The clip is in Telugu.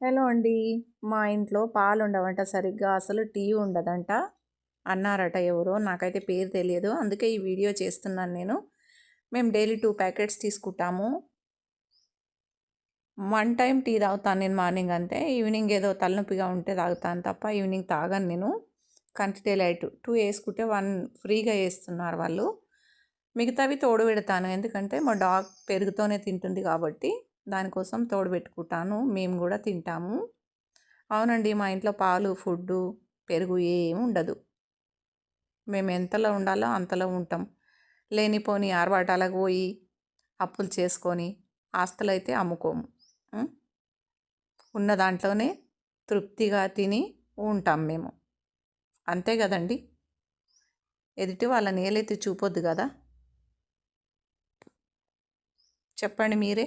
హలో అండి. మా ఇంట్లో పాలుండవంట సరిగ్గా. అసలు టీ ఉండదంట అన్నారట ఎవరో. నాకైతే పేరు తెలియదు. అందుకే ఈ వీడియో చేస్తున్నాను నేను. మేము డైలీ 2 ప్యాకెట్స్ తీసుకుంటాము. 1 టైమ్ టీ తాగుతాను నేను మార్నింగ్ అంతే. ఈవినింగ్ ఏదో తలనొప్పిగా ఉంటే తాగుతాను తప్ప ఈవినింగ్ తాగను నేను. కంటి లైట్ 2 వేసుకుంటే 1 ఫ్రీగా వేస్తున్నారు వాళ్ళు. మిగతావి తోడు పెడతాను. ఎందుకంటే మా డాగ్ పెరుగుతోనే తింటుంది కాబట్టి దానికోసం తోడు పెట్టుకుంటాను. మేము కూడా తింటాము. అవునండి, మా ఇంట్లో పాలు, ఫుడ్డు, పెరుగు ఏమి ఉండదు. మేము ఎంతలో ఉండాలో అంతలో ఉంటాం. లేనిపోని ఆర్భాటాలకు పోయి అప్పులు చేసుకొని ఆస్తులైతే అమ్ముకోము. ఉం? ఉన్న దాంట్లోనే తృప్తిగా తిని ఉంటాం మేము. అంతే కదండి. ఎదుటి వాళ్ళని ఏలైతే చూపొద్దు కదా. చెప్పండి మీరే.